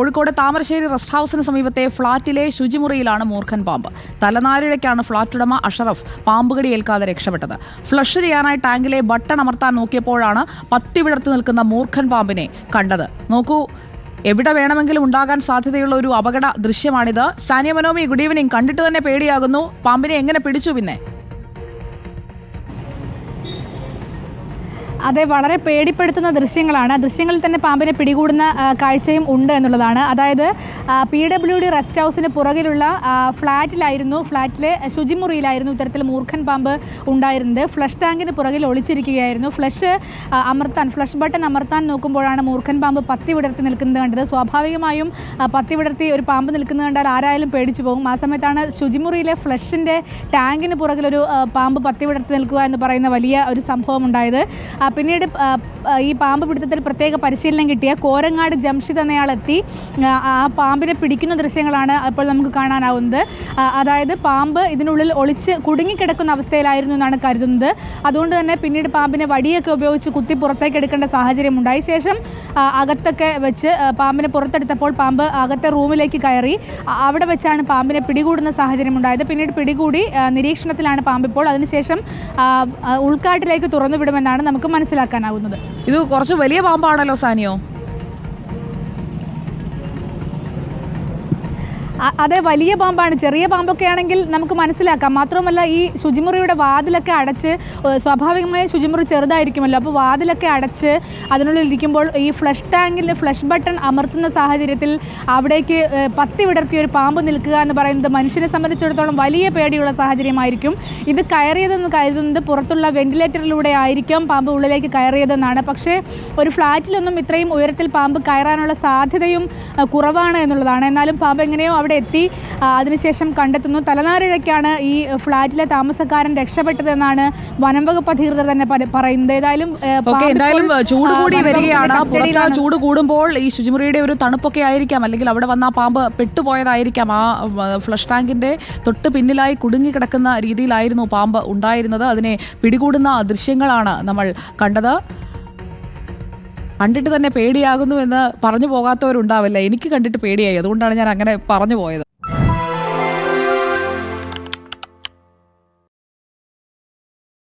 Kozhikode Thamarassery rest ഹൌസിന് സമീപത്തെ ഫ്ളാറ്റിലെ ശുചിമുറിയിലാണ് മൂർഖൻ പാമ്പ്. തലനാരിഴയ്ക്കാണ് ഫ്ളാറ്റ് ഉടമ അഷറഫ് പാമ്പുകടി ഏൽക്കാതെ രക്ഷപ്പെട്ടത്. ഫ്ലഷ് ചെയ്യാനായി ടാങ്കിലെ ബട്ടൺ അമർത്താൻ നോക്കിയപ്പോഴാണ് പത്തി വിടർത്തി നിൽക്കുന്ന മൂർഖൻ പാമ്പിനെ കണ്ടത്. നോക്കൂ, എവിടെ വേണമെങ്കിലും ഉണ്ടാകാൻ സാധ്യതയുള്ള ഒരു അപകട ദൃശ്യമാണിത്. Sania മനോമി, good evening. കണ്ടിട്ട് തന്നെ പേടിയാകുന്നു. പാമ്പിനെ എങ്ങനെ പിടിച്ചു? പിന്നെ അതെ, വളരെ പേടിപ്പെടുത്തുന്ന ദൃശ്യങ്ങളാണ്. ദൃശ്യങ്ങളിൽ തന്നെ പാമ്പിനെ പിടികൂടുന്ന കാഴ്ചയും ഉണ്ട് എന്നുള്ളതാണ്. അതായത് PWD റെസ്റ്റ് ഹൗസിന് പുറകിലുള്ള ഫ്ളാറ്റിലെ ശുചിമുറിയിലായിരുന്നു ഇത്തരത്തിൽ മൂർഖൻ പാമ്പ് ഉണ്ടായിരുന്നത്. ഫ്ലഷ് ടാങ്കിന് പുറകിൽ ഒളിച്ചിരിക്കുകയായിരുന്നു. ഫ്ലഷ് ബട്ടൺ അമർത്താൻ നോക്കുമ്പോഴാണ് മൂർഖൻ പാമ്പ് പത്തി വിടർത്തി നിൽക്കുന്നത് കണ്ടത്. സ്വാഭാവികമായും പത്തി വിടർത്തി ഒരു പാമ്പ് നിൽക്കുന്നത് കണ്ടാൽ ആരായാലും പേടിച്ചു പോകും. ആ സമയത്താണ് ശുചിമുറിയിലെ ഫ്ലഷിൻ്റെ ടാങ്കിന് പുറകിലൊരു പാമ്പ് പത്തി വിടർത്തി നിൽക്കുക എന്ന് പറയുന്ന വലിയ ഒരു സംഭവം ഉണ്ടായത്. പിന്നീട് ഈ പാമ്പ് പിടുത്തത്തിൽ പ്രത്യേക പരിശീലനം കിട്ടിയ കോരങ്ങാട് ജംഷിദ് എന്നയാളെത്തി ആ പാമ്പിനെ പിടിക്കുന്ന ദൃശ്യങ്ങളാണ് ഇപ്പോൾ നമുക്ക് കാണാനാവുന്നത്. അതായത് പാമ്പ് ഇതിനുള്ളിൽ ഒളിച്ച് കുടുങ്ങിക്കിടക്കുന്ന അവസ്ഥയിലായിരുന്നു എന്നാണ് കരുതുന്നത്. അതുകൊണ്ട് തന്നെ പിന്നീട് പാമ്പിനെ വടിയൊക്കെ ഉപയോഗിച്ച് കുത്തി പുറത്തേക്ക് എടുക്കേണ്ട സാഹചര്യം ഉണ്ടായി. ശേഷം അകത്തൊക്കെ വെച്ച് പാമ്പിനെ പുറത്തെടുത്തപ്പോൾ പാമ്പ് അകത്തെ റൂമിലേക്ക് കയറി. അവിടെ വെച്ചാണ് പാമ്പിനെ പിടികൂടുന്ന സാഹചര്യം ഉണ്ടായത്. പിന്നീട് പിടികൂടി നിരീക്ഷണത്തിലാണ് പാമ്പ് ഇപ്പോൾ. അതിനുശേഷം ഉൾക്കാട്ടിലേക്ക് തുറന്നുവിടുമെന്നാണ് നമുക്ക് മനസ്സിലാക്കാനാവുന്നത്. ഇത് കുറച്ച് വലിയ പാമ്പാണല്ലോ സാനിയോ? അതെ, വലിയ പാമ്പാണ്. ചെറിയ പാമ്പൊക്കെ ആണെങ്കിൽ നമുക്ക് മനസ്സിലാക്കാം. മാത്രമല്ല, ഈ ശുചിമുറിയുടെ വാതിലൊക്കെ അടച്ച്, സ്വാഭാവികമായി ശുചിമുറി ചെറുതായിരിക്കുമല്ലോ, അപ്പോൾ വാതിലൊക്കെ അടച്ച് അതിനുള്ളിൽ ഇരിക്കുമ്പോൾ ഈ ഫ്ലഷ് ടാങ്കിൽ ഫ്ലഷ് ബട്ടൺ അമർത്തുന്ന സാഹചര്യത്തിൽ അവിടേക്ക് പത്തി വിടർത്തിയ ഒരു പാമ്പ് നിൽക്കുക എന്ന് പറയുന്നത് മനുഷ്യനെ സംബന്ധിച്ചിടത്തോളം വലിയ പേടിയുള്ള സാഹചര്യമായിരിക്കും. ഇത് കയറിയതെന്ന് കരുതുന്നത് പുറത്തുള്ള വെന്റിലേറ്ററിലൂടെ ആയിരിക്കാം പാമ്പ് ഉള്ളിലേക്ക് കയറിയതെന്നാണ്. പക്ഷേ ഒരു ഫ്ലാറ്റിലൊന്നും ഇത്രയും ഉയരത്തിൽ പാമ്പ് കയറാനുള്ള സാധ്യതയും കുറവാണ് എന്നുള്ളതാണ്. എന്നാലും പാമ്പ് എങ്ങനെയോ അവിടെ എത്തി. അതിനുശേഷം കണ്ടെത്തുന്നു. തലനാരിഴയ്ക്കാണ് ഈ ഫ്ളാറ്റിലെ താമസക്കാരൻ രക്ഷപ്പെട്ടതെന്നാണ് വനംവകുപ്പ് അധികൃതർ തന്നെ പറയുന്നത്. ഏതായാലും ചൂട് കൂടി വരികയാണ്. പുറത്ത് ചൂട് കൂടുമ്പോൾ ഈ ശുചിമുറിയുടെ ഒരു തണുപ്പൊക്കെ ആയിരിക്കാം, അല്ലെങ്കിൽ അവിടെ വന്ന പാമ്പ് പെട്ടുപോയതായിരിക്കാം. ആ ഫ്ലഷ് ടാങ്കിന്റെ തൊട്ട് പിന്നിലായി കുടുങ്ങിക്കിടക്കുന്ന രീതിയിലായിരുന്നു പാമ്പ് ഉണ്ടായിരുന്നത്. അതിനെ പിടികൂടുന്ന ദൃശ്യങ്ങളാണ് നമ്മൾ കണ്ടത്. കണ്ടിട്ട് തന്നെ പേടിയാകുന്നു എന്ന് പറഞ്ഞു പോകാത്തവരുണ്ടാവില്ല. എനിക്ക് കണ്ടിട്ട് പേടിയായി, അതുകൊണ്ടാണ് ഞാൻ അങ്ങനെ പറഞ്ഞു പോയത്.